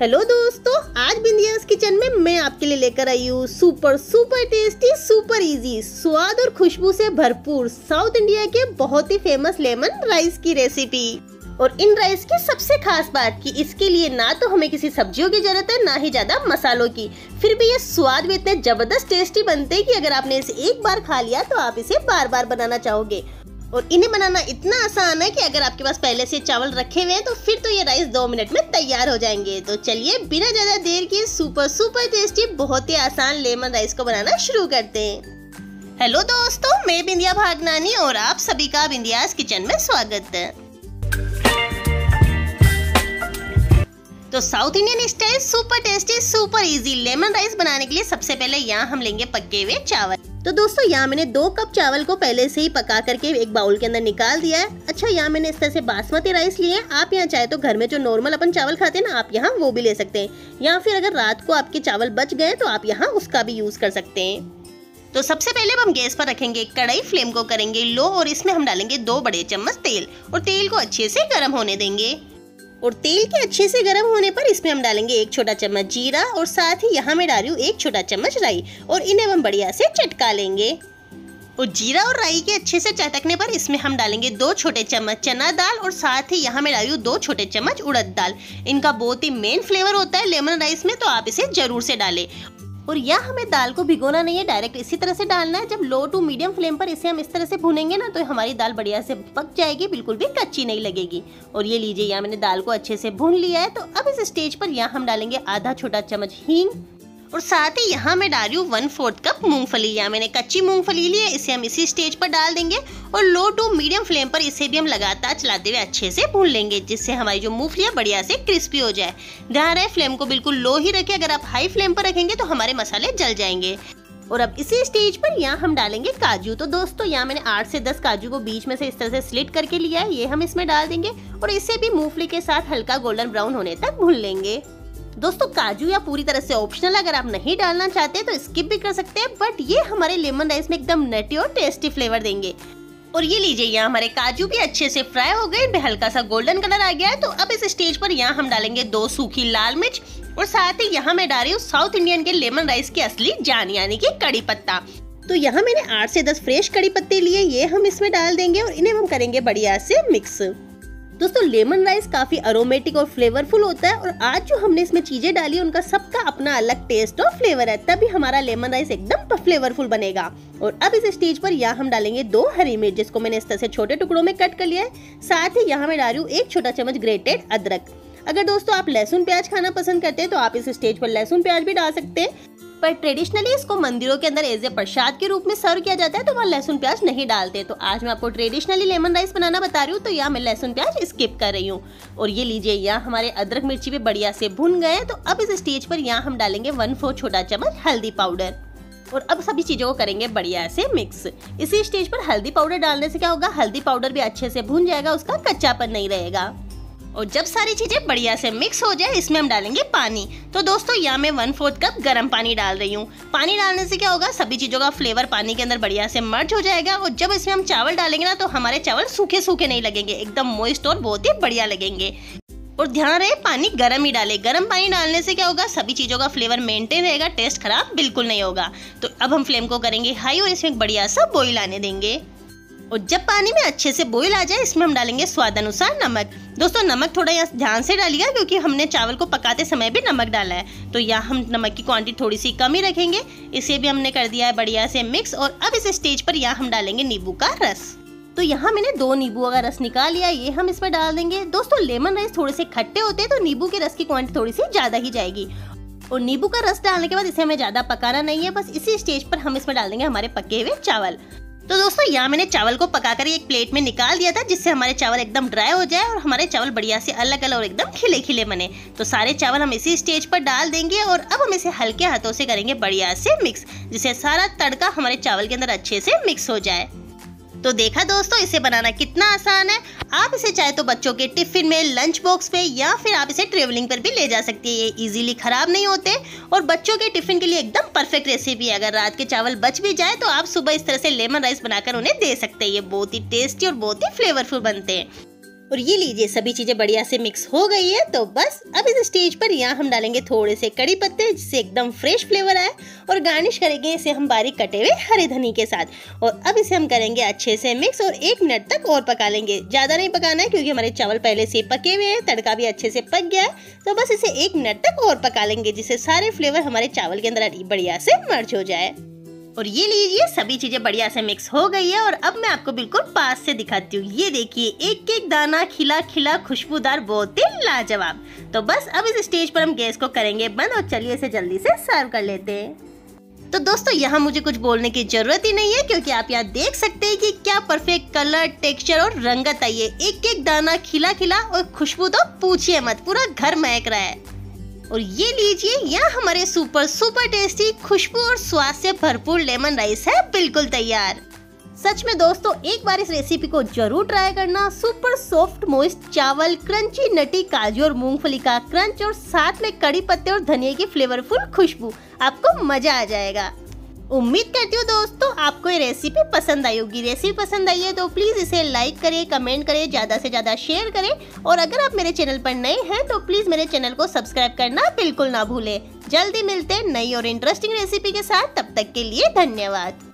Hello दोस्तों, आज बिंदियास kitchen में मैं आपके लिए लेकर आई हूँ सुपर टेस्टी, सुपर इजी, स्वाद और खुशबू से भरपूर साउथ इंडिया के बहुत ही फेमस लेमन राइस की रेसिपी। और इन राइस की सबसे खास बात कि इसके लिए ना तो हमें किसी सब्जियों की जरूरत है, ना ही ज्यादा मसालों की। फिर भी ये स्वाद में इतने जबरदस्त टेस्टी बनते हैं कि अगर आपने इसे एक बार खा लिया तो आप इसे बार बार बनाना चाहोगे। और इन्हें बनाना इतना आसान है कि अगर आपके पास पहले से चावल रखे हुए हैं तो फिर तो ये राइस 2 मिनट में तैयार हो जाएंगे। तो चलिए बिना ज्यादा देर के सुपर टेस्टी, बहुत ही आसान लेमन राइस को बनाना शुरू करते हैं। हेलो दोस्तों, मैं बिंदिया भागनानी और आप सभी का बिंदियास किचन में स्वागत है। तो south Indian style super tasty, super easy lemon rice बनाने के लिए सबसे पहले यहाँ हम लेंगे पके हुए चावल। तो दोस्तों यहाँ मैंने 2 कप चावल को पहले से ही पका करके एक बाउल के अंदर निकाल दिया है। अच्छा, यहाँ मैंने इस तरह से बासमती राइस लिए हैं। आप यहाँ चाहे तो घर में जो नॉर्मल अपन चावल खाते हैं ना, आप यहाँ वो भी ले सकते हैं, या फिर अगर रात को आपके चावल बच गए तो आप यहाँ उसका भी यूज कर सकते हैं। तो सबसे पहले हम गैस पर रखेंगे कढ़ाई, फ्लेम को करेंगे लो और इसमें हम डालेंगे 2 बड़े चम्मच तेल और तेल को अच्छे से गर्म होने देंगे। और तेल के अच्छे से गर्म होने पर इसमें हम डालेंगे 1 छोटा चम्मच जीरा और साथ ही यहाँ मैं डाल रही हूँ 1 छोटा चम्मच राई और इन्हें हम बढ़िया से चटका लेंगे। और जीरा और राई के अच्छे से चटकने पर इसमें हम डालेंगे 2 छोटे चम्मच चना दाल और साथ ही यहाँ मैं डाल रही हूँ 2 छोटे चम्मच उड़द दाल। इनका बहुत ही मेन फ्लेवर होता है लेमन राइस में, तो आप इसे जरूर से डालें। और यहाँ हमें दाल को भिगोना नहीं है, डायरेक्ट इसी तरह से डालना है। जब लो टू मीडियम फ्लेम पर इसे हम इस तरह से भूनेंगे ना तो हमारी दाल बढ़िया से पक जाएगी, बिल्कुल भी कच्ची नहीं लगेगी। और ये लीजिए, यहाँ मैंने दाल को अच्छे से भून लिया है। तो अब इस स्टेज पर यहाँ हम डालेंगे आधा छोटा चम्मच हींग और साथ ही यहाँ मैं डाल रही हूँ 1/4 कप मूंगफली। यहाँ मैंने कच्ची मूंगफली ली है, इसे हम इसी स्टेज पर डाल देंगे और लो टू मीडियम फ्लेम पर इसे भी हम लगातार चलाते हुए अच्छे से भून लेंगे, जिससे हमारी जो मूंगफली है बढ़िया से क्रिस्पी हो जाए। ध्यान रहे फ्लेम को बिल्कुल लो ही रखें, अगर आप हाई फ्लेम पर रखेंगे तो हमारे मसाले जल जाएंगे। और अब इसी स्टेज पर यहाँ हम डालेंगे काजू। तो दोस्तों यहाँ मैंने 8 से 10 काजू को बीच में से इस तरह से स्लिट करके लिया है, ये हम इसमें डाल देंगे और इसे भी मूंगफली के साथ हल्का गोल्डन ब्राउन होने तक भून लेंगे। दोस्तों काजू या पूरी तरह से ऑप्शनल, अगर आप नहीं डालना चाहते तो स्किप भी कर सकते हैं, बट ये हमारे लेमन राइस में एकदम नटी और टेस्टी फ्लेवर देंगे। और ये लीजिए, यहाँ हमारे काजू भी अच्छे से फ्राई हो गए, इनमें हल्का सा गोल्डन कलर आ गया है। तो अब इस स्टेज पर यहाँ हम डालेंगे 2 सूखी लाल मिर्च और साथ ही यहाँ मैं डाल रही हूँ साउथ इंडियन के लेमन राइस की असली जान यानी कि कड़ी पत्ता। तो यहाँ मैंने 8 से 10 फ्रेश कड़ी पत्ते लिए, ये हम इसमें डाल देंगे और इन्हें हम करेंगे बढ़िया से मिक्स। दोस्तों लेमन राइस काफी अरोमेटिक और फ्लेवरफुल होता है और आज जो हमने इसमें चीजें डाली उनका सबका अपना अलग टेस्ट और फ्लेवर है, तभी हमारा लेमन राइस एकदम फ्लेवरफुल बनेगा। और अब इस स्टेज पर यहाँ हम डालेंगे 2 हरी मिर्च, जिसको मैंने इस तरह से छोटे टुकड़ों में कट कर लिया है। साथ ही यहाँ मैं डाल रही हूँ 1 छोटा चम्मच ग्रेटेड अदरक। अगर दोस्तों आप लहसुन प्याज खाना पसंद करते हैं तो आप इस स्टेज पर लहसुन प्याज भी डाल सकते हैं, पर ट्रेडिशनली इसको मंदिरों के अंदर एज ए प्रसाद के रूप में सर्व किया जाता है, तो वहाँ लहसुन प्याज नहीं डालते। तो आज मैं आपको ट्रेडिशनली लेमन राइस बनाना बता रही हूँ, तो यहाँ मैं लहसुन प्याज स्किप कर रही हूँ। और ये लीजिए, यहाँ हमारे अदरक मिर्ची भी बढ़िया से भुन गए। तो अब इस स्टेज पर यहाँ हम डालेंगे 1/4 छोटा चम्मच हल्दी पाउडर और अब सभी चीजों को करेंगे बढ़िया से मिक्स। इसी स्टेज पर हल्दी पाउडर डालने से क्या होगा, हल्दी पाउडर भी अच्छे से भुन जाएगा, उसका कच्चापन नहीं रहेगा। और जब सारी चीजें बढ़िया से मिक्स हो जाए इसमें हम डालेंगे पानी। तो दोस्तों यहाँ मैं 1/4 कप गर्म पानी डाल रही हूँ। पानी डालने से क्या होगा, सभी चीजों का फ्लेवर पानी के अंदर बढ़िया से मर्ज हो जाएगा और जब इसमें हम चावल डालेंगे ना तो हमारे चावल सूखे सूखे नहीं लगेंगे, एकदम मॉइस्ट और बहुत ही बढ़िया लगेंगे। और ध्यान रहे पानी गर्म ही डाले, गर्म पानी डालने से क्या होगा, सभी चीजों का फ्लेवर मेंटेन रहेगा, टेस्ट खराब बिल्कुल नहीं होगा। तो अब हम फ्लेम को करेंगे हाई और इसमें बढ़िया सा बॉईल आने देंगे। और जब पानी में अच्छे से बॉईल आ जाए इसमें हम डालेंगे स्वाद अनुसार नमक। दोस्तों नमक थोड़ा यहाँ ध्यान से डालिएगा क्योंकि हमने चावल को पकाते समय भी नमक डाला है, तो यहाँ हम नमक की क्वांटिटी थोड़ी सी कम ही रखेंगे। इसे भी हमने कर दिया है बढ़िया से मिक्स। और अब इस स्टेज पर यहाँ हम डालेंगे नींबू का रस। तो यहाँ मैंने 2 नींबू का रस निकाल लिया, ये हम इसमें डाल देंगे। दोस्तों लेमन राइस थोड़े से खट्टे होते हैं तो नींबू के रस की क्वांटिटी थोड़ी सी ज्यादा ही जाएगी। और नींबू का रस डालने के बाद इसे हमें ज्यादा पकाना नहीं है, बस इसी स्टेज पर हम इसमें डाल देंगे हमारे पके हुए चावल। तो दोस्तों यहाँ मैंने चावल को पकाकर एक प्लेट में निकाल दिया था, जिससे हमारे चावल एकदम ड्राई हो जाए और हमारे चावल बढ़िया से अलग अलग और एकदम खिले खिले बने। तो सारे चावल हम इसी स्टेज पर डाल देंगे और अब हम इसे हल्के हाथों से करेंगे बढ़िया से मिक्स, जिससे सारा तड़का हमारे चावल के अंदर अच्छे से मिक्स हो जाए। तो देखा दोस्तों इसे बनाना कितना आसान है। आप इसे चाहे तो बच्चों के टिफिन में, लंच बॉक्स पे या फिर आप इसे ट्रेवलिंग पर भी ले जा सकती है। ये इजीली खराब नहीं होते और बच्चों के टिफिन के लिए एकदम परफेक्ट रेसिपी है। अगर रात के चावल बच भी जाए तो आप सुबह इस तरह से लेमन राइस बनाकर उन्हें दे सकते हैं। ये बहुत ही टेस्टी और बहुत ही फ्लेवरफुल बनते हैं। और ये लीजिए सभी चीजें बढ़िया से मिक्स हो गई है। तो बस अब इस स्टेज पर यहाँ हम डालेंगे थोड़े से कड़ी पत्ते जिससे एकदम फ्रेश फ्लेवर आए और गार्निश करेंगे इसे हम बारीक कटे हुए हरे धनी के साथ। और अब इसे हम करेंगे अच्छे से मिक्स और 1 मिनट तक और पका लेंगे। ज्यादा नहीं पकाना है क्योंकि हमारे चावल पहले से पके हुए हैं, तड़का भी अच्छे से पक गया है। तो बस इसे 1 मिनट तक और पका लेंगे जिससे सारे फ्लेवर हमारे चावल के अंदर बढ़िया से मर्ज हो जाए। और ये लीजिए सभी चीजें बढ़िया से मिक्स हो गई है और अब मैं आपको बिल्कुल पास से दिखाती हूँ। ये देखिए एक एक दाना खिला खिला खुशबूदार, बहुत ही लाजवाब। तो बस अब इस स्टेज पर हम गैस को करेंगे बंद और चलिए इसे जल्दी से सर्व कर लेते हैं। तो दोस्तों यहाँ मुझे कुछ बोलने की जरूरत ही नहीं है क्योंकि आप यहाँ देख सकते हैं कि क्या परफेक्ट कलर, टेक्सचर और रंगत आई है। एक एक दाना खिला खिला और खुशबू तो पूछिए मत, पूरा घर महक रहा है। और ये लीजिए यहाँ हमारे सुपर टेस्टी, खुशबू और स्वाद से भरपूर लेमन राइस है बिल्कुल तैयार। सच में दोस्तों एक बार इस रेसिपी को जरूर ट्राई करना। सुपर सॉफ्ट मोइस्ट चावल, क्रंची नटी काजू और मूंगफली का क्रंच और साथ में कड़ी पत्ते और धनिया की फ्लेवरफुल खुशबू, आपको मजा आ जाएगा। उम्मीद करती हूँ दोस्तों आपको ये रेसिपी पसंद आई होगी। रेसिपी पसंद आई है तो प्लीज इसे लाइक करें, कमेंट करें, ज्यादा से ज्यादा शेयर करें। और अगर आप मेरे चैनल पर नए हैं तो प्लीज मेरे चैनल को सब्सक्राइब करना बिल्कुल ना भूलें। जल्दी मिलते हैं नई और इंटरेस्टिंग रेसिपी के साथ, तब तक के लिए धन्यवाद।